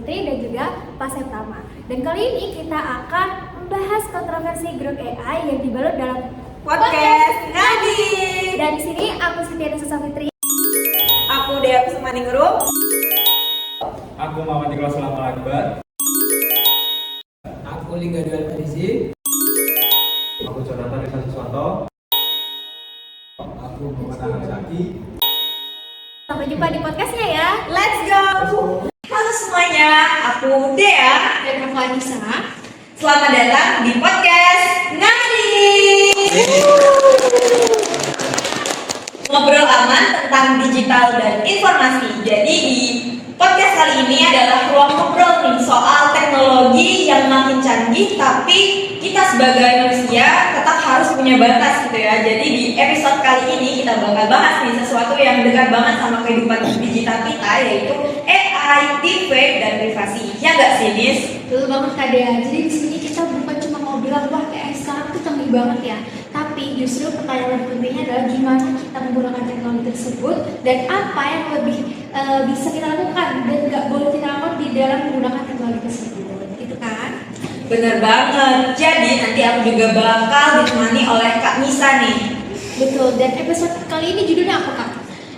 Fitri dan juga Pak Septama. Dan kali ini kita akan membahas kontroversi grup AI yang dibalut dalam podcast Ngadi. Dan di sini aku Siti Nisa Fitri. Aku Dea Kusumaningrum. Aku Muhammad Iqbal Sulamal Akbar. Aku Lingga Dual Farizi. Aku Jonathan Risa Suswanto. Aku Muhammad Ahmad Zaki. Sampai jumpa di podcastnya ya. Let's go. Halo semuanya, aku Dea Dan aku Anissa. Selamat datang di podcast Ngadi. Ngobrol aman tentang digital dan informasi. Jadi di podcast kali ini adalah ruang ngobrol nih soal teknologi yang makin canggih, tapi kita sebagai manusia tetap harus punya batas gitu ya. Jadi di episode kali ini kita bakal bahas nih sesuatu yang dekat banget sama kehidupan digital kita, yaitu AI, deepfake, dan privasi. Ya nggak sih, Nis? Betul banget Kak Dea. Jadi di sini kita bukan cuma mau bilang wah AI sekarang tuh canggih banget ya. Tapi justru pertanyaan pentingnya adalah gimana kita menggunakan teknologi tersebut dan apa yang lebih bisa kita lakukan dan nggak boleh kita lakukan di dalam menggunakan teknologi tersebut, gitu kan? Bener banget. Jadi nanti aku juga bakal ditemani oleh Kak Nisa nih. Betul. Dan episode kali ini judulnya apa Kak?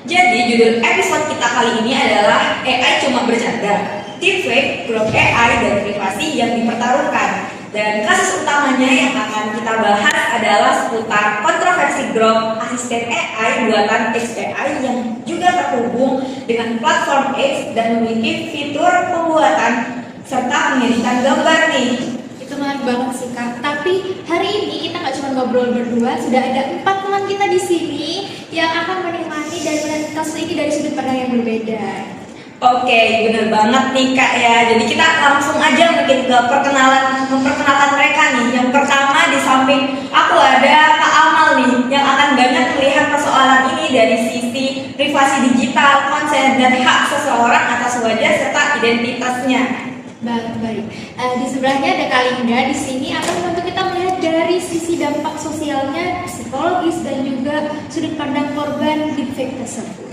Jadi judul episode kita kali ini adalah AI cuma bercanda, deepfake, grup AI, dan privasi yang dipertaruhkan. Dan kasus utamanya yang akan kita bahas adalah seputar kontroversi grup asisten AI buatan XAI yang juga terhubung dengan platform X dan memiliki fitur pembuatan serta pengeditan gambar nih. Itu menarik banget sih Kak. Tapi hari ini kita nggak cuma ngobrol berdua, sudah ada 4 teman kita di sini yang akan menikmati dan melihat kasus ini dari sudut pandang yang berbeda. Oke, bener banget nih Kak ya. Jadi kita langsung aja mungkin ke memperkenalkan mereka nih. Yang pertama di samping aku ada Kak Amal nih, yang akan banyak melihat persoalan ini dari sisi privasi digital, konsen, dan hak seseorang atas wajah serta identitasnya. Baik. Di sebelahnya ada Kak Linda. Di sini akan membantu kita melihat dari sisi dampak sosialnya, psikologis, dan juga sudut pandang korban deepfake tersebut.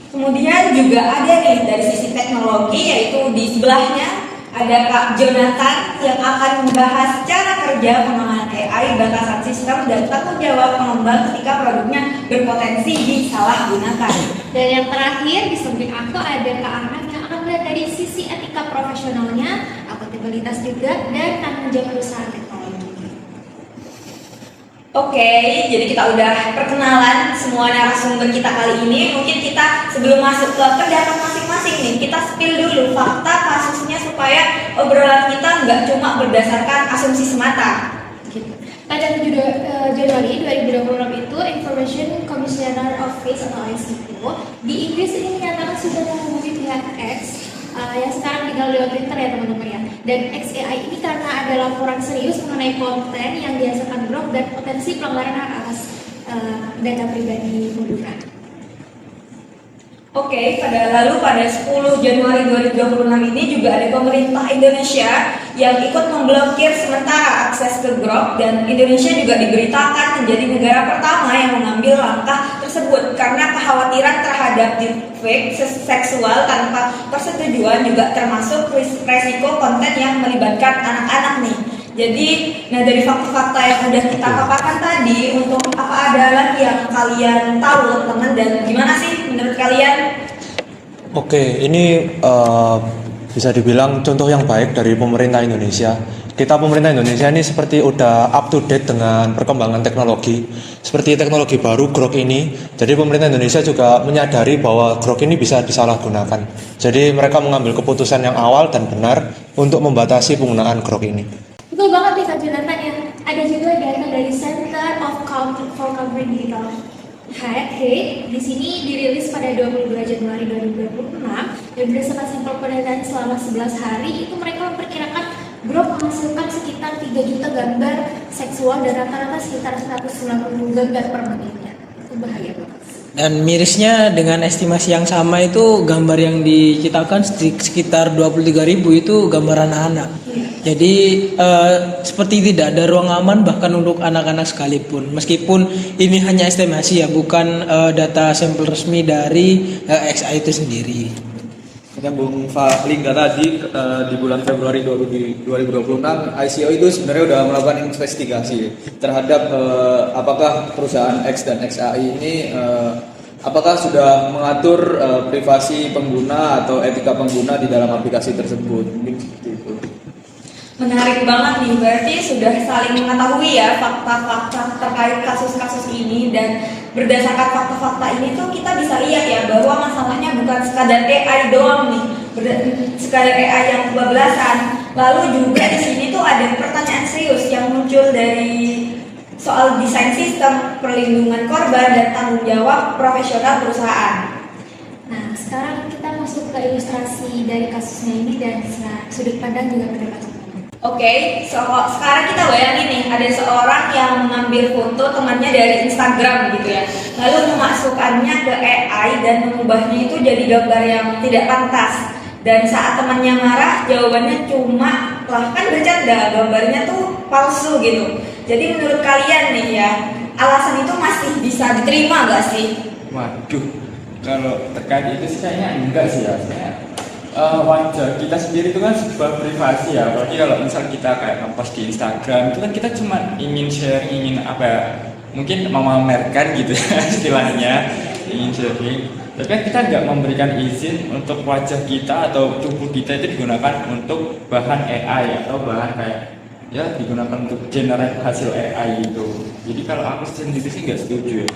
Kemudian juga ada nih dari sisi teknologi, yaitu di sebelahnya ada Kak Jonathan yang akan membahas cara kerja pengembangan AI, batasan sistem, dan tanggung jawab pengembang ketika produknya berpotensi disalahgunakan. Dan yang terakhir di samping aku ada Kak Ahmad yang akan melihat dari sisi etika profesionalnya, akuntabilitas juga, dan tanggung jawab perusahaan teknologi. Oke, jadi kita udah perkenalan semua narasumber kita kali ini. Mungkin kita sebelum masuk ke pendapat masing-masing nih, kita spill dulu fakta kasusnya supaya obrolan kita nggak cuma berdasarkan asumsi semata. Pada 7 Januari 2026 itu, Information Commissioner Office atau ICO di Inggris ini menyatakan sudah menghubungi pihak X yang sekarang tinggal lewat Twitter ya teman-teman ya. Dan XAI ini karena ada laporan serius mengenai konten yang dihasilkan blog dan potensi pelanggaran hak atas data pribadi penggunaan. Oke, pada 10 Januari 2026 ini juga ada pemerintah Indonesia yang ikut memblokir sementara akses ke Grok, dan Indonesia juga diberitakan menjadi negara pertama yang mengambil langkah tersebut karena kekhawatiran terhadap deepfake seksual tanpa persetujuan, juga termasuk resiko konten yang melibatkan anak-anak nih. Jadi, dari fakta-fakta yang udah kita paparkan tadi, untuk apa ada lagi yang kalian tahu teman-teman, dan gimana sih menurut kalian? Oke, ini bisa dibilang contoh yang baik dari pemerintah Indonesia. Kita pemerintah Indonesia ini seperti udah up to date dengan perkembangan teknologi. Seperti teknologi baru Grok ini, jadi pemerintah Indonesia juga menyadari bahwa Grok ini bisa disalahgunakan. Jadi mereka mengambil keputusan yang awal dan benar untuk membatasi penggunaan Grok ini. Betul banget nih Kak Jonathan ya. Ada juga data dari Center of for Countering Digital Hate. Di sini dirilis pada 22 Januari 2026 dan berdasarkan sampel pendataan selama 11 hari itu mereka memperkirakan Grok menghasilkan sekitar 3 juta gambar seksual dan rata-rata sekitar 190 gambar per menitnya. Itu bahaya banget. Dan mirisnya dengan estimasi yang sama itu gambar yang diciptakan sekitar 23.000 itu gambar anak-anak. Jadi seperti tidak ada ruang aman bahkan untuk anak-anak sekalipun. Meskipun ini hanya estimasi ya, bukan data sampel resmi dari XAI itu sendiri. Menyambung Lingga tadi, di bulan Februari 2026 ICO itu sebenarnya udah melakukan investigasi terhadap apakah perusahaan X dan XAI ini apakah sudah mengatur privasi pengguna atau etika pengguna di dalam aplikasi tersebut. Mungkin seperti itu. Menarik banget nih, berarti sudah saling mengetahui ya fakta-fakta terkait kasus-kasus ini, dan berdasarkan fakta-fakta ini tuh kita bisa lihat ya bahwa masalahnya bukan sekadar AI doang nih, sekadar AI yang kebablasan. Lalu juga di sini tuh ada pertanyaan serius yang muncul dari soal desain sistem, perlindungan korban, dan tanggung jawab profesional perusahaan. Nah, sekarang kita masuk ke ilustrasi dari kasusnya ini dan sudut pandang juga pendapat. Oke, sekarang kita bayangin nih, ada seorang yang mengambil foto temannya dari Instagram gitu ya, lalu memasukkannya ke AI dan mengubahnya itu jadi gambar yang tidak pantas. Dan saat temannya marah, jawabannya cuma, lah kan bercanda, gambarnya tuh palsu gitu. Jadi menurut kalian nih ya, alasan itu masih bisa diterima gak sih? Waduh, kalau terkait itu sih kayaknya enggak sih ya. Wajah kita sendiri itu kan sebuah privasi ya, apalagi kalau misal kita kayak ngepost di Instagram itu kan kita cuma ingin sharing, ingin apa ya, mungkin memamerkan gitu ya istilahnya, ingin sharing. Tapi kan kita nggak memberikan izin untuk wajah kita atau tubuh kita itu digunakan untuk bahan AI atau bahan kayak ya digunakan untuk generate hasil AI itu. Jadi kalau aku sendiri sih nggak setuju ya.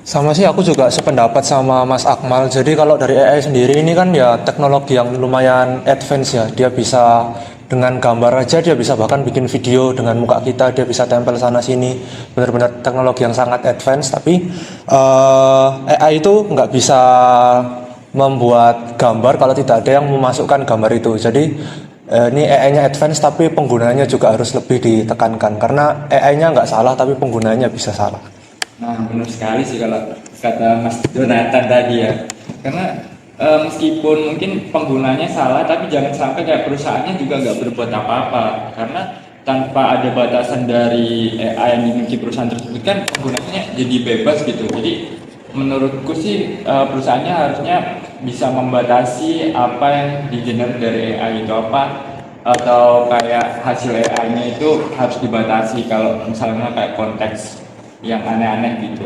Sama sih, aku juga sependapat sama Mas Akmal. Jadi kalau dari AI sendiri ini kan ya teknologi yang lumayan advance ya. Dia bisa dengan gambar aja, dia bisa bahkan bikin video dengan muka kita, dia bisa tempel sana sini. Benar-benar teknologi yang sangat advance. Tapi AI itu nggak bisa membuat gambar kalau tidak ada yang memasukkan gambar itu. Jadi ini AI-nya advance tapi penggunanya juga harus lebih ditekankan. Karena AI-nya nggak salah tapi penggunanya bisa salah. Nah, benar sekali sih kalau kata Mas Jonathan tadi ya. Karena meskipun mungkin penggunanya salah, tapi jangan sampai kayak perusahaannya juga nggak berbuat apa-apa. Karena tanpa ada batasan dari AI yang dimiliki perusahaan tersebut kan penggunanya jadi bebas gitu. Jadi menurutku sih perusahaannya harusnya bisa membatasi apa yang digenerate dari AI itu apa, atau kayak hasil AI-nya itu harus dibatasi kalau misalnya kayak konteks yang aneh-aneh gitu.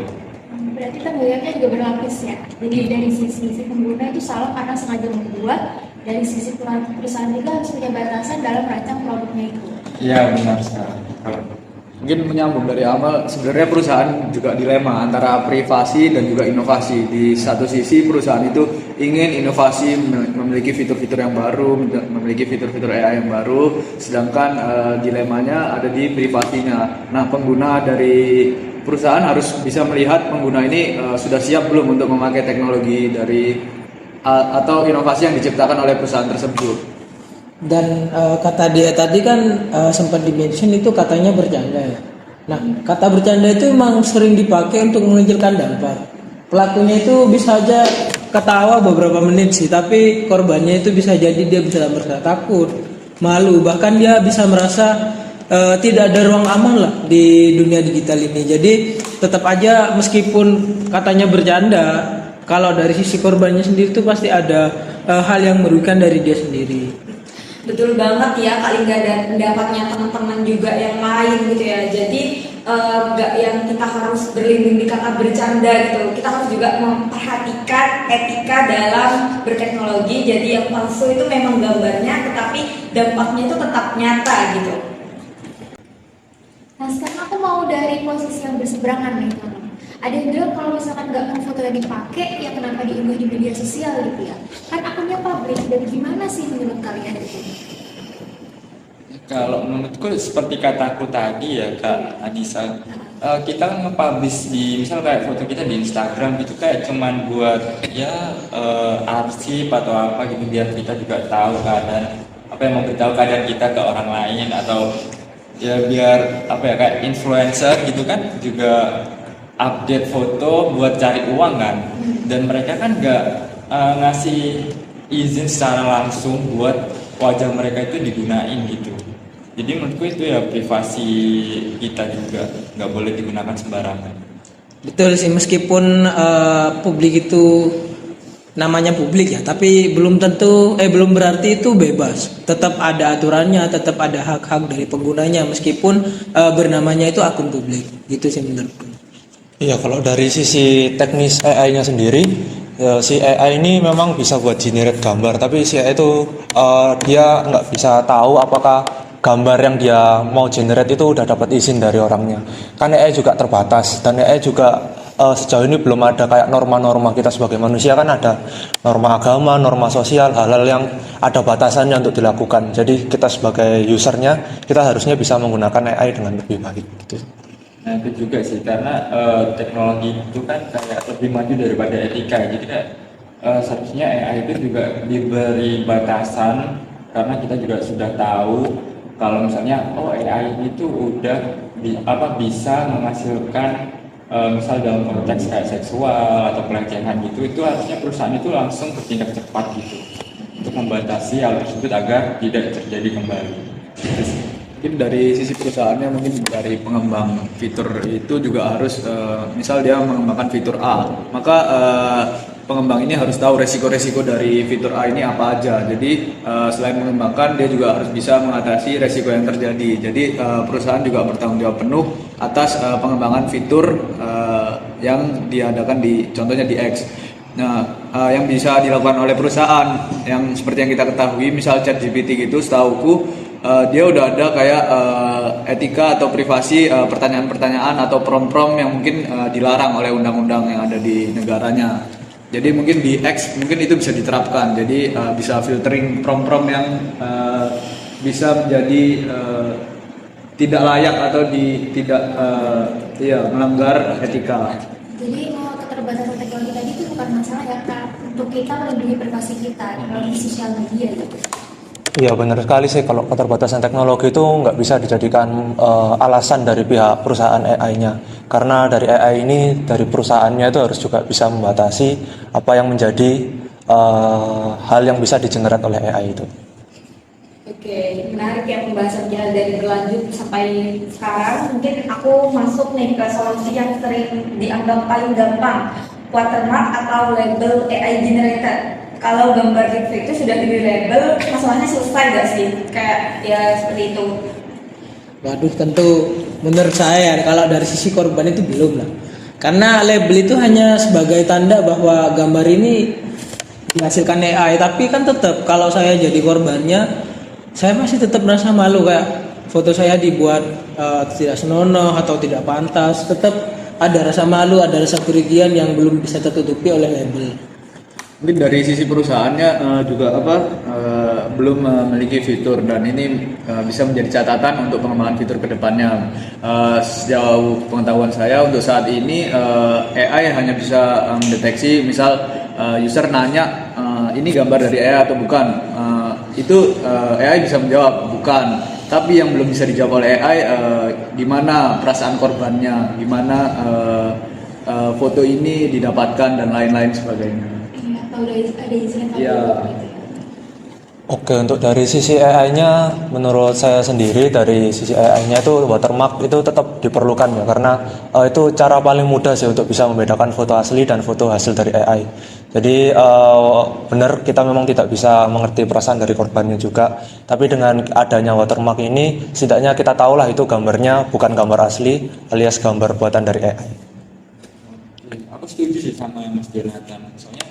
Berarti kan melihatnya juga berlapis ya. Jadi dari sisi pengguna itu salah karena sengaja membuat, dari sisi perusahaan juga harus punya batasan dalam merancang produknya itu. Iya, benar sekali. Mungkin menyambung dari awal, sebenarnya perusahaan juga dilema antara privasi dan juga inovasi. Di satu sisi perusahaan itu ingin inovasi, memiliki fitur-fitur yang baru, memiliki fitur-fitur AI yang baru, sedangkan dilemanya ada di privasinya. Nah, pengguna dari perusahaan harus bisa melihat pengguna ini sudah siap belum untuk memakai teknologi dari atau inovasi yang diciptakan oleh perusahaan tersebut. Dan kata dia tadi kan sempat di-mention itu katanya bercanda ya. Nah, kata bercanda itu memang sering dipakai untuk mengecilkan dampak. Pelakunya itu bisa aja ketawa beberapa menit sih, tapi korbannya itu bisa jadi dia bisa merasa takut, malu, bahkan dia bisa merasa tidak ada ruang aman lah di dunia digital ini. Jadi tetap aja meskipun katanya bercanda, kalau dari sisi korbannya sendiri itu pasti ada hal yang merugikan dari dia sendiri. Betul banget ya Kak Lingga, dan pendapatnya teman-teman juga yang lain gitu ya. Jadi gak yang kita harus berlindung di kata bercanda gitu. Kita harus juga memperhatikan etika dalam berteknologi. Jadi yang palsu itu memang gambarnya, tetapi dampaknya itu tetap nyata gitu. Nah, sekarang aku mau dari posisi yang berseberangan nih, teman. Ada yang bilang kalau misalkan nggak mau foto yang dipakai, ya kenapa diunggah di media sosial gitu ya? Kan akunnya publik, dan gimana sih menurut kalian itu? Kalau menurutku seperti kataku tadi ya Kak Adisa, kita nge-publish di misal kayak foto kita di Instagram gitu kayak cuman buat ya arsip atau apa gitu, biar kita juga tahu keadaan, apa yang memberitahu keadaan kita ke orang lain, atau ya biar apa ya kayak influencer gitu kan juga update foto buat cari uang kan, dan mereka kan nggak ngasih izin secara langsung buat wajah mereka itu digunain gitu. Jadi menurutku itu ya privasi kita juga nggak boleh digunakan sembarangan. Betul sih, meskipun publik itu namanya publik ya, tapi belum berarti itu bebas. Tetap ada aturannya, tetap ada hak-hak dari penggunanya meskipun bernamanya itu akun publik. Gitu sih menurutku. Iya, kalau dari sisi teknis AI-nya sendiri, si AI ini memang bisa buat generate gambar, tapi si AI itu dia nggak bisa tahu apakah gambar yang dia mau generate itu udah dapat izin dari orangnya. Kan AI juga terbatas, dan AI juga sejauh ini belum ada kayak norma-norma. Kita sebagai manusia kan ada norma agama, norma sosial, hal-hal yang ada batasannya untuk dilakukan. Jadi kita sebagai usernya, kita harusnya bisa menggunakan AI dengan lebih baik gitu. Nah itu juga sih, karena teknologi itu kan kayak lebih maju daripada etika. Jadi kayak seharusnya AI itu juga diberi batasan, karena kita juga sudah tahu kalau misalnya AI itu udah bisa menghasilkan misal dalam konteks kayak seksual atau pelecehan gitu, itu harusnya perusahaan itu langsung bertindak cepat gitu untuk membatasi hal tersebut agar tidak terjadi kembali. Mungkin dari sisi perusahaannya, mungkin dari pengembang fitur itu juga harus misal dia mengembangkan fitur A, maka pengembang ini harus tahu resiko-resiko dari fitur A ini apa aja. Jadi selain mengembangkan, dia juga harus bisa mengatasi resiko yang terjadi. Jadi perusahaan juga bertanggung jawab penuh atas pengembangan fitur yang diadakan contohnya di X. Nah, yang bisa dilakukan oleh perusahaan yang seperti yang kita ketahui, misal ChatGPT gitu, setauku dia udah ada kayak etika atau privasi, pertanyaan-pertanyaan atau prompt-prompt yang mungkin dilarang oleh undang-undang yang ada di negaranya. Jadi mungkin di X mungkin itu bisa diterapkan. Jadi bisa filtering prompt-prompt yang bisa menjadi tidak layak atau tidak melanggar etika. Jadi keterbatasan teknologi tadi itu bukan masalah ya Kak, untuk kita melindungi privasi kita melalui sosial media gitu. Iya, benar sekali sih, kalau keterbatasan teknologi itu nggak bisa dijadikan alasan dari pihak perusahaan AI-nya. Karena dari AI ini, dari perusahaannya itu harus juga bisa membatasi apa yang menjadi hal yang bisa digenerate oleh AI itu. Oke, menarik ya pembahasannya dari berlanjut sampai sekarang. Mungkin aku masuk nih ke solusi yang sering dianggap paling gampang, watermark atau label AI generated. Kalau gambar deepfake itu sudah di label, masalahnya selesai gak sih? Kayak ya seperti itu. Waduh, tentu menurut saya kalau dari sisi korban itu belum lah. Karena label itu hanya sebagai tanda bahwa gambar ini dihasilkan AI, tapi kan tetap kalau saya jadi korbannya, saya masih tetap merasa malu, kayak foto saya dibuat tidak senonoh atau tidak pantas, tetap ada rasa malu, ada rasa kerugian yang belum bisa tertutupi oleh label. Mungkin dari sisi perusahaannya juga belum memiliki fitur, dan ini bisa menjadi catatan untuk pengembangan fitur kedepannya. Sejauh pengetahuan saya untuk saat ini AI hanya bisa mendeteksi, misal user nanya ini gambar dari AI atau bukan, itu AI bisa menjawab bukan. Tapi yang belum bisa dijawab oleh AI gimana perasaan korbannya, gimana foto ini didapatkan dan lain-lain sebagainya. Udah ada izin atau Iya. Oke, untuk dari sisi AI-nya, menurut saya sendiri dari sisi AI-nya itu watermark itu tetap diperlukan ya, karena itu cara paling mudah sih untuk bisa membedakan foto asli dan foto hasil dari AI. Jadi benar, kita memang tidak bisa mengerti perasaan dari korbannya juga, tapi dengan adanya watermark ini setidaknya kita tahulah itu gambarnya bukan gambar asli alias gambar buatan dari AI. Aku setuju sih sama Mas Jonathan. Soalnya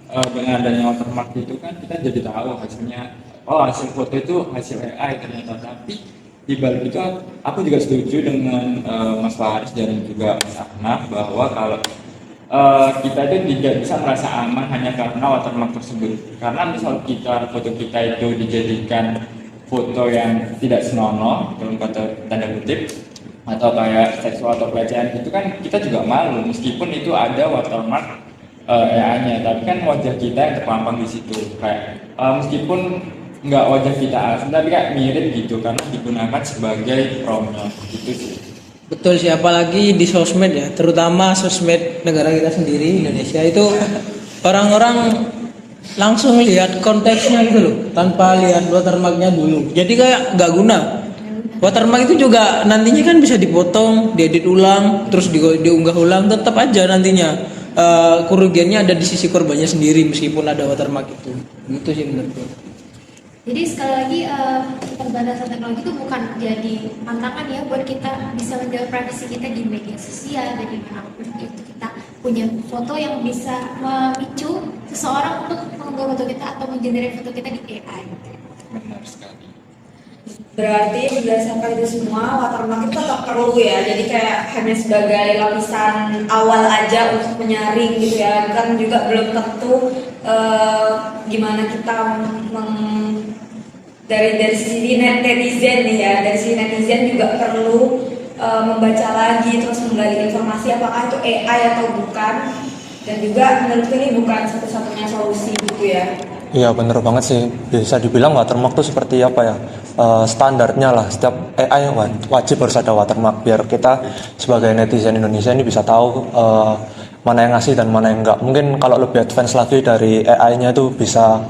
dengan adanya watermark itu kan kita jadi tahu hasilnya, hasil foto itu hasil AI ternyata. Tapi di balik itu aku juga setuju dengan Mas Faris dan juga Mas Ahnaf bahwa kalau kita itu tidak bisa merasa aman hanya karena watermark tersebut. Karena misal foto kita itu dijadikan foto yang tidak senonoh dalam tanda kutip, atau kayak seksual atau pelecehan, itu kan kita juga malu meskipun itu ada watermark AI-nya, tapi kan wajah kita yang terpampang di situ, kayak meskipun nggak wajah kita asli, tapi kayak mirip gitu karena digunakan sebagai prompt gitu sih. Betul sih, apalagi di sosmed ya, terutama sosmed negara kita sendiri, Indonesia itu orang-orang langsung lihat konteksnya gitu loh, tanpa lihat watermarknya dulu. Jadi kayak nggak guna. Watermark itu juga nantinya kan bisa dipotong, diedit ulang, terus diunggah ulang, tetap aja nantinya kerugiannya ada di sisi korbannya sendiri meskipun ada watermark itu. Gitu sih menurutku. Jadi sekali lagi keterbatasan teknologi itu bukan jadi tantangan ya buat kita bisa menjaga privasi kita di media sosial dan dimanapun itu kita punya foto yang bisa memicu seseorang untuk mengunggah foto kita atau mengenerate foto kita di AI. Benar sekali. Berarti berdasarkan itu semua watermark itu tetap perlu ya. Jadi kayak hanya sebagai lapisan awal aja untuk menyaring gitu ya. Kan juga belum tentu gimana kita dari sisi netizen nih ya. Dari sisi netizen juga perlu membaca lagi terus menggali informasi apakah itu AI atau bukan. Dan juga menurutku ini bukan satu-satunya solusi gitu ya. Iya bener banget sih, bisa dibilang watermark itu seperti apa ya, standarnya lah, setiap AI wajib harus ada watermark biar kita sebagai netizen Indonesia ini bisa tahu mana yang ngasih dan mana yang enggak. Mungkin kalau lebih advance lagi dari AI-nya itu bisa,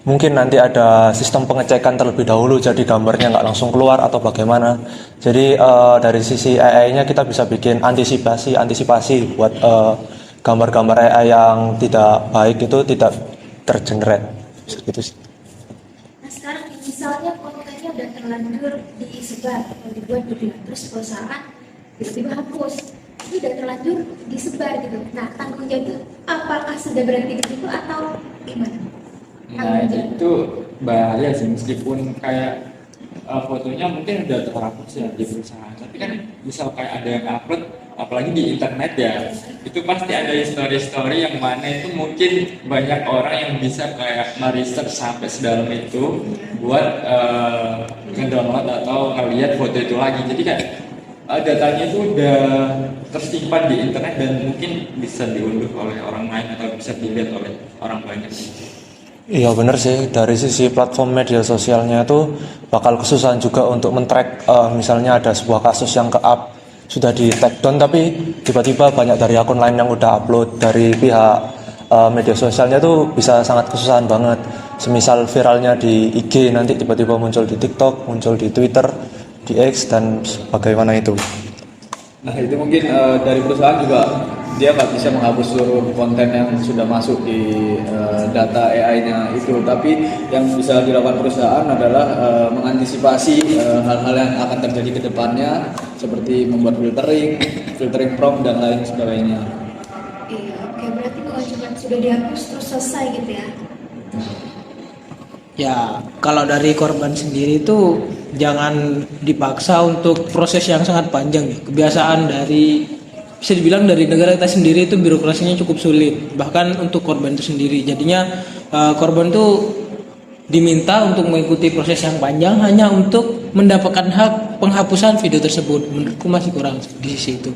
mungkin nanti ada sistem pengecekan terlebih dahulu jadi gambarnya nggak langsung keluar atau bagaimana. Jadi dari sisi AI-nya kita bisa bikin antisipasi buat gambar-gambar AI yang tidak baik itu tidak tergenerate. Gitu sih. Nah sekarang misalnya kontennya udah terlanjur disebar atau dibuat gitu ya, terus perusahaan tiba-tiba hapus, itu udah terlanjur disebar gitu. Nah tanggung jawab itu apakah sudah berhenti di situ atau gimana? Nah itu bahaya sih, meskipun kayak fotonya mungkin udah terhapus ya di perusahaan, tapi kan misal kayak ada yang upload, apalagi di internet ya, itu pasti ada story-story yang mana itu mungkin banyak orang yang bisa kayak meresearch sampai sedalam itu buat ngedownload atau ngeliat foto itu lagi. Jadi kan datanya itu udah tersimpan di internet dan mungkin bisa diunduh oleh orang lain atau bisa dilihat oleh orang banyak. Iya bener sih, dari sisi platform media sosialnya itu bakal kesusahan juga untuk men-track misalnya ada sebuah kasus yang ke-up sudah di take down tapi tiba-tiba banyak dari akun lain yang udah upload dari pihak media sosialnya tuh bisa sangat kesusahan banget. Semisal viralnya di IG nanti tiba-tiba muncul di TikTok, muncul di Twitter, di X dan bagaimana itu. Nah itu mungkin dari perusahaan juga dia nggak bisa menghapus seluruh konten yang sudah masuk di data AI-nya itu, tapi yang bisa dilakukan perusahaan adalah mengantisipasi hal-hal yang akan terjadi ke depannya seperti membuat filtering prompt dan lain sebagainya. Iya, oke berarti bukan cuma sudah dihapus terus selesai gitu ya? Ya, kalau dari korban sendiri itu jangan dipaksa untuk proses yang sangat panjang ya. Kebiasaan dari bisa dibilang dari negara kita sendiri itu birokrasinya cukup sulit, bahkan untuk korban itu sendiri. Jadinya korban itu diminta untuk mengikuti proses yang panjang hanya untuk mendapatkan hak penghapusan video tersebut. Menurutku masih kurang di sisi itu.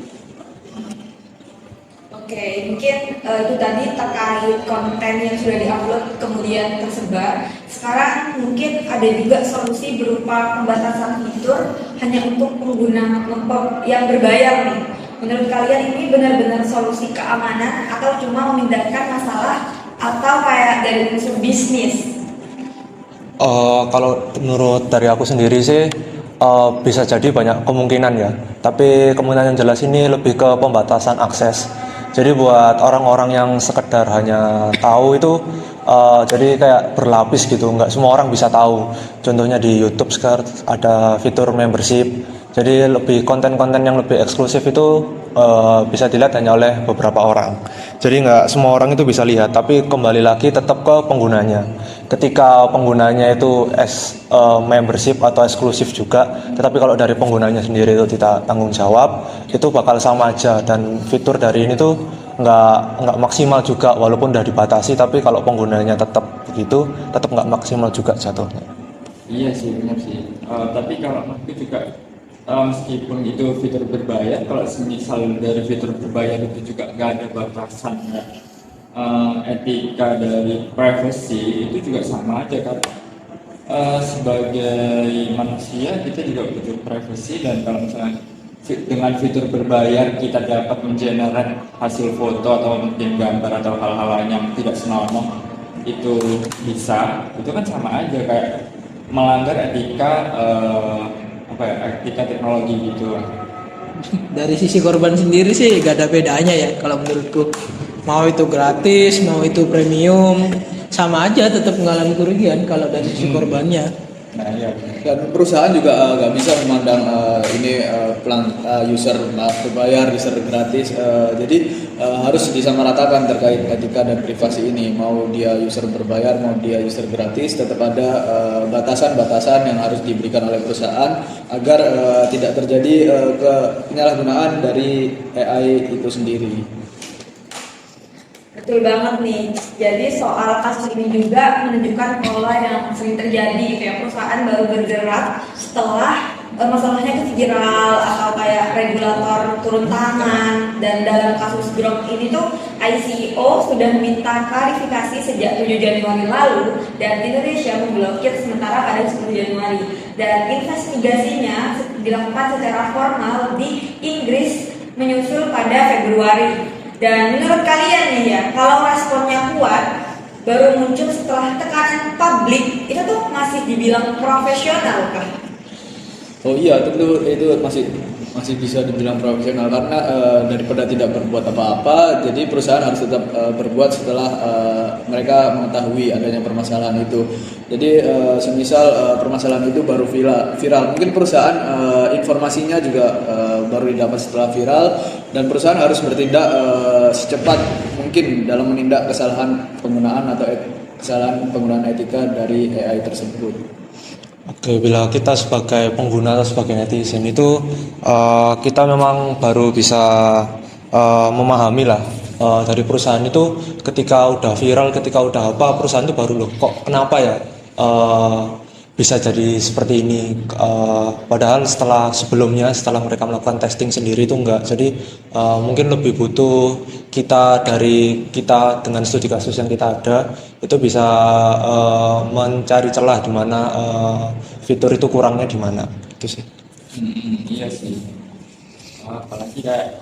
Oke, mungkin itu tadi terkait konten yang sudah diupload kemudian tersebar. Sekarang mungkin ada juga solusi berupa pembatasan fitur hanya untuk pengguna laptop yang berbayar nih. Menurut kalian ini benar-benar solusi keamanan atau cuma memindahkan masalah atau kayak dari unsur bisnis? Kalau menurut dari aku sendiri sih bisa jadi banyak kemungkinan ya. Tapi kemungkinan yang jelas ini lebih ke pembatasan akses. Jadi buat orang-orang yang sekedar hanya tahu itu jadi kayak berlapis gitu, nggak semua orang bisa tahu. Contohnya di YouTube sekarang ada fitur membership. Jadi lebih konten-konten yang lebih eksklusif itu bisa dilihat hanya oleh beberapa orang. Jadi nggak semua orang itu bisa lihat, tapi kembali lagi tetap ke penggunanya. Ketika penggunanya itu membership atau eksklusif juga, tetapi kalau dari penggunanya sendiri itu tidak tanggung jawab, itu bakal sama aja. Dan fitur dari ini tuh nggak maksimal juga, walaupun udah dibatasi, tapi kalau penggunanya tetap begitu, tetap nggak maksimal juga jatuhnya. Iya sih, benar sih. Tapi kalau aku juga meskipun itu fitur berbayar, kalau semisal dari fitur berbayar itu juga nggak ada batasan etika dari privacy, itu juga sama aja kan. Sebagai manusia kita juga butuh privacy, dan kalau misalnya dengan fitur berbayar kita dapat mengenerate hasil foto atau mungkin gambar atau hal-hal lain yang tidak senonoh itu bisa, itu kan sama aja kayak melanggar etika etika teknologi gitu. Dari sisi korban sendiri sih gak ada bedanya ya kalau menurutku. mau itu gratis, mau itu premium, sama aja tetap mengalami kerugian kalau dari sisi korbannya. Nah iya. Dan perusahaan juga nggak bisa memandang ini user berbayar, user gratis. Jadi harus disamaratakan terkait etika dan privasi ini. Mau dia user berbayar, mau dia user gratis, tetap ada batasan-batasan yang harus diberikan oleh perusahaan agar tidak terjadi penyalahgunaan dari AI itu sendiri. Betul banget nih. Jadi soal kasus ini juga menunjukkan pola yang sering terjadi gitu ya. Perusahaan baru bergerak setelah masalahnya itu viral atau kayak regulator turun tangan. Dan dalam kasus Grok ini tuh ICO sudah meminta klarifikasi sejak 7 Januari lalu dan Indonesia memblokir sementara pada 10 Januari. Dan investigasinya dilakukan secara formal di Inggris menyusul pada Februari. Dan menurut kalian nih ya, kalau responnya kuat, baru muncul setelah tekanan publik, itu tuh masih dibilang profesional kah? Oh iya, tentu itu masih bisa dibilang profesional karena daripada tidak berbuat apa-apa, jadi perusahaan harus tetap berbuat setelah mereka mengetahui adanya permasalahan itu. Jadi semisal permasalahan itu baru viral, mungkin perusahaan informasinya juga baru didapat setelah viral, dan perusahaan harus bertindak secepat mungkin dalam menindak kesalahan penggunaan atau kesalahan penggunaan etika dari AI tersebut. Oke, bila kita sebagai pengguna atau sebagai netizen itu kita memang baru bisa memahami lah dari perusahaan itu ketika udah viral, ketika udah apa, perusahaan itu baru loh kok kenapa ya bisa jadi seperti ini, padahal sebelumnya setelah mereka melakukan testing sendiri itu enggak. Jadi mungkin lebih butuh kita dengan studi kasus yang kita ada itu bisa mencari celah di mana fitur itu kurangnya di mana, itu sih. Iya sih. Apalagi kayak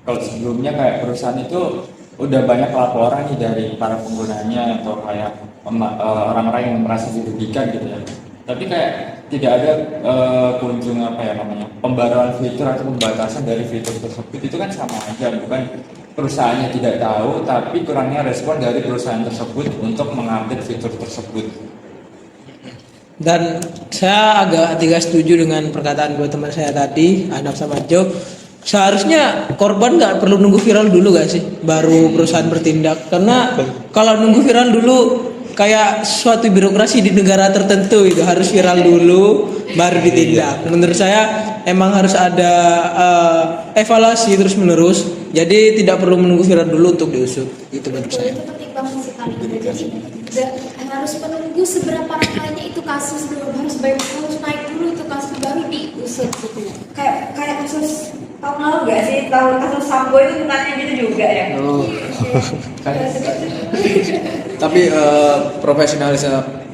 kalau sebelumnya kayak perusahaan itu udah banyak laporan nih dari para penggunanya atau kayak orang-orang yang merasa dirugikan gitu ya. Tapi kayak tidak ada kunjung pembaruan fitur atau pembatasan dari fitur tersebut. Itu kan sama aja, bukan perusahaannya tidak tahu, tapi kurangnya respon dari perusahaan tersebut untuk mengupdate fitur tersebut. Dan saya agak tidak setuju dengan perkataan dua teman saya tadi, Anam sama Jo. Seharusnya korban nggak perlu nunggu viral dulu gak sih, baru perusahaan bertindak? Karena kalau nunggu viral dulu kayak suatu birokrasi di negara tertentu itu harus viral dulu baru ditindak. Menurut saya emang harus ada evaluasi terus menerus. Jadi tidak perlu menunggu viral dulu untuk diusut. Itu menurut saya. Itu penting banget sih paling. Jadi harus menunggu seberapa ramainya itu kasus dulu, harus naik dulu itu kasus baru diusut gitu. Kayak kasus tahun lalu gak sih, kasus Sambo itu bukannya gitu juga ya? Tapi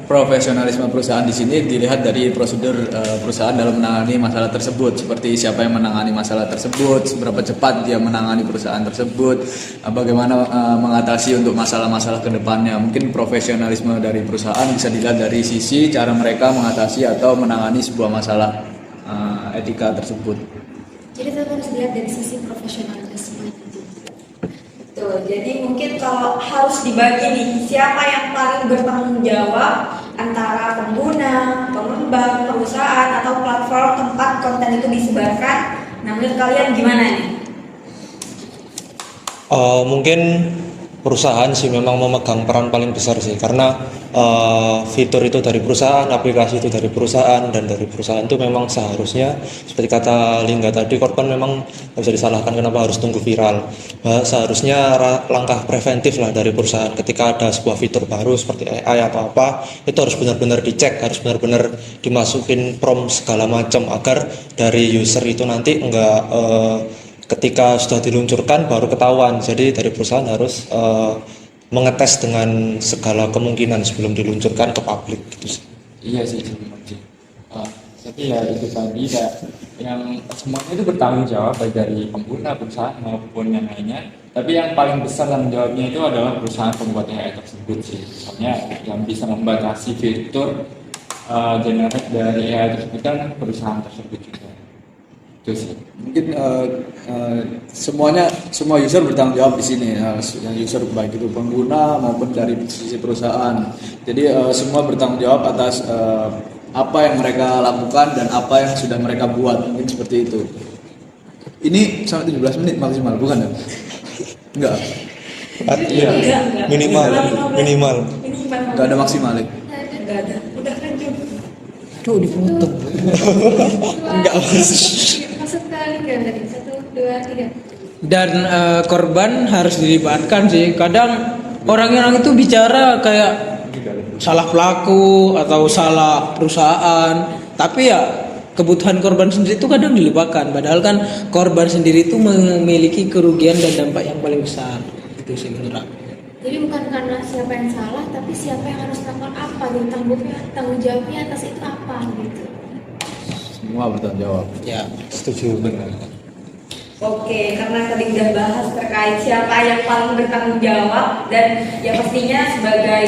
profesionalisme perusahaan di sini dilihat dari prosedur perusahaan dalam menangani masalah tersebut, seperti siapa yang menangani masalah tersebut, seberapa cepat dia menangani perusahaan tersebut, bagaimana mengatasi untuk masalah-masalah kedepannya. Mungkin profesionalisme dari perusahaan bisa dilihat dari sisi cara mereka mengatasi atau menangani sebuah masalah etika tersebut. Jadi tetap harus dilihat dari sisi profesionalisme. Tuh, jadi mungkin kalau harus dibagi nih, siapa yang paling bertanggung jawab antara pengguna, pengembang, perusahaan, atau platform tempat konten itu disebarkan? Nah, menurut kalian gimana nih? Mungkin perusahaan sih memang memegang peran paling besar sih, karena fitur itu dari perusahaan, aplikasi itu dari perusahaan, dan dari perusahaan itu memang seharusnya seperti kata Lingga tadi, korban memang tidak bisa disalahkan kenapa harus tunggu viral. Seharusnya langkah preventif lah dari perusahaan ketika ada sebuah fitur baru seperti AI atau apa, itu harus benar-benar dicek, harus benar-benar dimasukin prompt segala macam agar dari user itu nanti enggak ketika sudah diluncurkan baru ketahuan. Jadi dari perusahaan harus mengetes dengan segala kemungkinan sebelum diluncurkan ke publik gitu sih. Iya sih, tapi ya itu tadi kayak yang semuanya itu bertanggung jawab baik dari pengguna, perusahaan maupun yang lainnya. Tapi yang paling besar tanggung jawabnya itu adalah perusahaan pembuat AI tersebut sih. Soalnya yang bisa membatasi fitur generate dari AI tersebut kan perusahaan tersebut juga. Itu sih. Mungkin semua user bertanggung jawab di sini, yang user baik itu pengguna maupun dari sisi perusahaan. Jadi semua bertanggung jawab atas apa yang mereka lakukan dan apa yang sudah mereka buat, mungkin seperti itu. Ini sampai 17 menit maksimal, bukan ya? Enggak. Iya. Minimal. Enggak ada maksimal ya? Enggak ada. Udah kan Jun. Tuh dipotong. Enggak Masuk kali nggak tadi? 1, 2, 3. Dan korban harus dilibatkan sih. Kadang orang-orang itu bicara kayak salah pelaku atau salah perusahaan, tapi ya kebutuhan korban sendiri itu kadang dilibatkan. Padahal kan korban sendiri itu memiliki kerugian dan dampak yang paling besar. Itu sih menurut aku. Jadi bukan karena siapa yang salah, tapi siapa yang harus melakukan apa, dan tanggung jawabnya atas itu apa gitu. Semua bertanggung jawab. Ya. Setuju benar. Oke, karena tadi udah bahas terkait siapa yang paling bertanggung jawab dan ya pastinya sebagai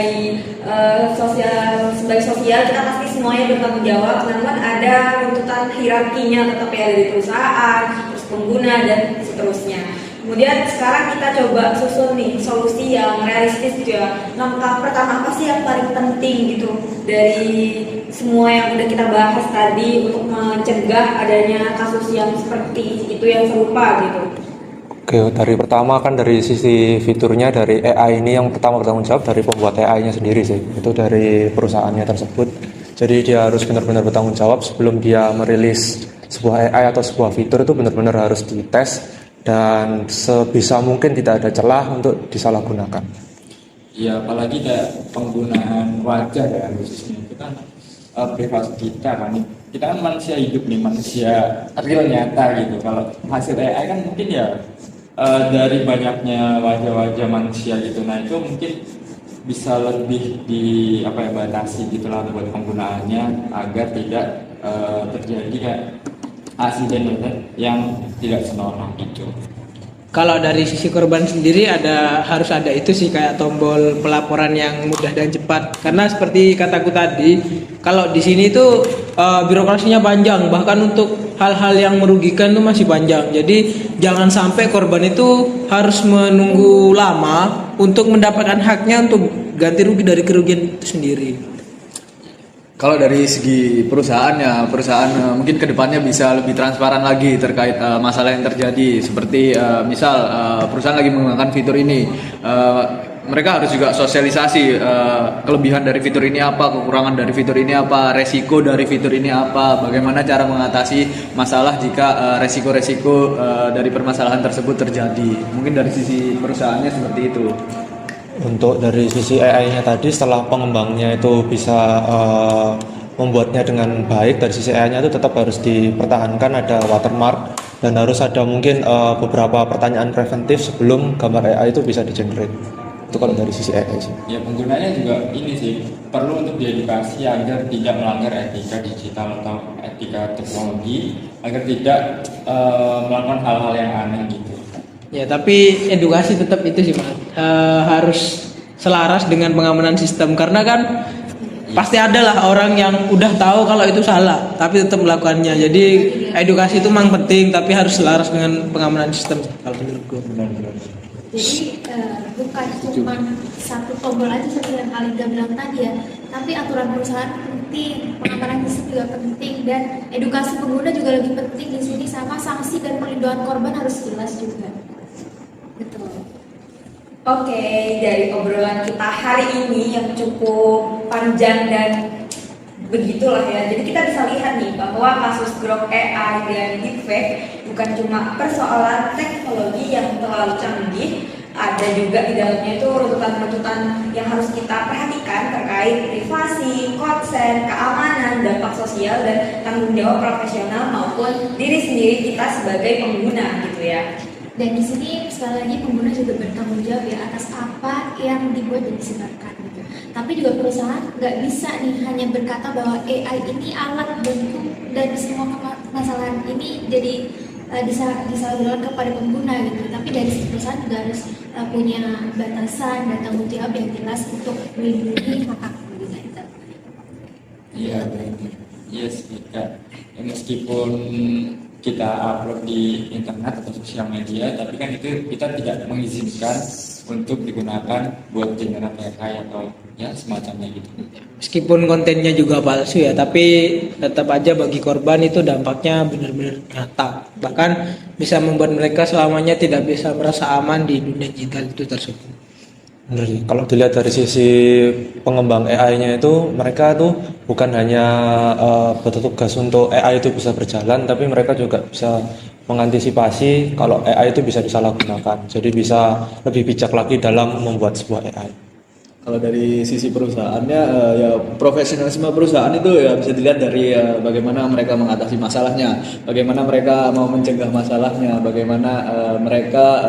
sosial kita pasti semuanya bertanggung jawab. Namun ada runtutan hierarkinya tetap ya dari perusahaan, terus pengguna dan seterusnya. Kemudian sekarang kita coba susun nih solusi yang realistis gitu ya. Langkah pertama apa sih yang paling penting gitu dari semua yang udah kita bahas tadi untuk mencegah adanya kasus yang seperti itu yang serupa gitu. Oke, dari pertama kan dari sisi fiturnya dari AI ini yang pertama bertanggung jawab dari pembuat AI-nya sendiri sih. Itu dari perusahaannya tersebut. Jadi dia harus benar-benar bertanggung jawab sebelum dia merilis sebuah AI atau sebuah fitur itu benar-benar harus dites dan sebisa mungkin tidak ada celah untuk disalahgunakan. Ya apalagi kayak penggunaan wajah ya khususnya itu kan privasi kita kan. Kita kan manusia hidup nih, manusia real nyata gitu. Kalau hasil AI kan mungkin ya dari banyaknya wajah-wajah manusia gitu. Nah itu mungkin bisa lebih batasi gitulah buat penggunaannya agar tidak terjadi kayak asiden yang tidak senonoh gitu. Kalau dari sisi korban sendiri harus ada itu sih kayak tombol pelaporan yang mudah dan cepat. Karena seperti kataku tadi, kalau di sini itu birokrasinya panjang, bahkan untuk hal-hal yang merugikan itu masih panjang. Jadi jangan sampai korban itu harus menunggu lama untuk mendapatkan haknya untuk ganti rugi dari kerugian itu sendiri. Kalau dari segi perusahaan mungkin kedepannya bisa lebih transparan lagi terkait masalah yang terjadi. Seperti misal perusahaan lagi menggunakan fitur ini, mereka harus juga sosialisasi kelebihan dari fitur ini apa, kekurangan dari fitur ini apa, resiko dari fitur ini apa, bagaimana cara mengatasi masalah jika resiko-resiko dari permasalahan tersebut terjadi. Mungkin dari sisi perusahaannya seperti itu. Untuk dari sisi AI-nya tadi setelah pengembangnya itu bisa membuatnya dengan baik, dari sisi AI-nya itu tetap harus dipertahankan ada watermark dan harus ada mungkin beberapa pertanyaan preventif sebelum gambar AI itu bisa di-generate. Itu kalau dari sisi AI sih. Ya penggunanya juga ini sih perlu untuk diedukasi agar tidak melanggar etika digital atau etika teknologi, agar tidak melakukan hal-hal yang aneh gitu. Ya, tapi edukasi tetap itu sih, Mas. Harus selaras dengan pengamanan sistem karena kan pasti ada lah orang yang udah tahu kalau itu salah tapi tetap melakukannya. Jadi edukasi itu memang penting tapi harus selaras dengan pengamanan sistem kalau menurutku. Jadi bukan cuma satu tombol aja seperti yang Alida bilang tadi ya, tapi aturan perusahaan penting, pengamanan sistem juga penting, dan edukasi pengguna juga lebih penting di sini, sama sanksi dan perlindungan korban harus jelas juga. Betul. Oke, dari obrolan kita hari ini yang cukup panjang dan begitulah ya. Jadi kita bisa lihat nih bahwa kasus Grok AI dan deepfake bukan cuma persoalan teknologi yang terlalu canggih, ada juga di dalamnya itu runtutan-runtutan yang harus kita perhatikan terkait privasi, konsen, keamanan, dampak sosial dan tanggung jawab profesional maupun diri sendiri kita sebagai pengguna gitu ya. Dan di sini sekali lagi pengguna juga bertanggung jawab ya atas apa yang dibuat dan disebarkan gitu. Tapi juga perusahaan nggak bisa nih hanya berkata bahwa AI ini alat bantu dan semua masalah ini jadi disalurkan kepada pengguna gitu. Tapi dari perusahaan juga harus punya batasan dan tanggung jawab yang jelas untuk melindungi hak pengguna itu. Iya, iya sih Kak. Ya, meskipun kita upload di internet atau sosial media, tapi kan itu kita tidak mengizinkan untuk digunakan buat generate AI atau ya semacamnya gitu. Meskipun kontennya juga palsu ya, tapi tetap aja bagi korban itu dampaknya benar-benar nyata. Bahkan bisa membuat mereka selamanya tidak bisa merasa aman di dunia digital itu tersebut. Benar sih. Kalau dilihat dari sisi pengembang AI-nya itu, mereka tuh bukan hanya bertugas untuk AI itu bisa berjalan, tapi mereka juga bisa mengantisipasi kalau AI itu bisa disalahgunakan. Jadi bisa lebih bijak lagi dalam membuat sebuah AI. Kalau dari sisi perusahaannya, ya profesionalisme perusahaan itu ya bisa dilihat dari bagaimana mereka mengatasi masalahnya, bagaimana mereka mau mencegah masalahnya, bagaimana mereka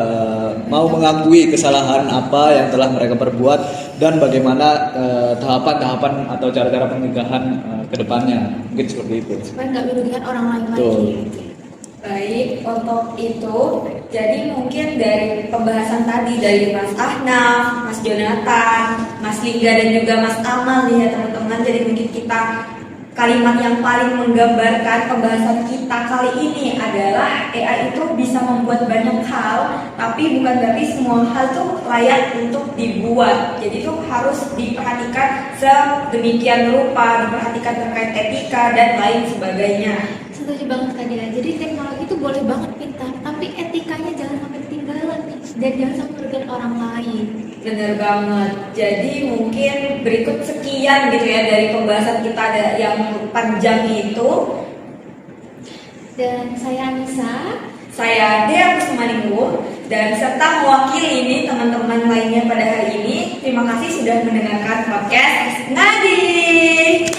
mau mengakui kesalahan apa yang telah mereka perbuat, dan bagaimana tahapan-tahapan atau cara-cara pencegahan ke depannya. Mungkin seperti itu. Supaya nggak merugikan orang lain Betul. lagi. Baik, untuk itu, jadi mungkin dari pembahasan tadi dari Mas Ahnaf, Mas Jonathan, Mas Lingga dan juga Mas Amal nih ya teman-teman. Jadi mungkin kita kalimat yang paling menggambarkan pembahasan kita kali ini adalah AI itu bisa membuat banyak hal, tapi bukan berarti semua hal tuh layak untuk dibuat. Jadi itu harus diperhatikan sedemikian rupa, diperhatikan terkait etika dan lain sebagainya. Setuju banget Kak Dea. Jadi teknologi itu boleh banget pintar, tapi etikanya jangan sampai ketinggalan nih. Dan jangan sampai merugikan orang lain. Bener banget. Jadi mungkin berikut sekian gitu ya dari pembahasan kita ada yang panjang itu. Dan saya Anissa. Saya Dea Kusmaningrum dan serta mewakili ini teman-teman lainnya pada hari ini. Terima kasih sudah mendengarkan podcast Ngadi.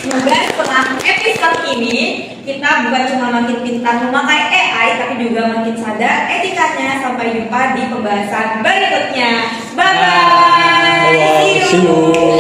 Semoga setelah episode ini kita bukan cuma makin pintar memakai AI, tapi juga makin sadar etikanya. Sampai jumpa di pembahasan berikutnya. Bye bye. See you.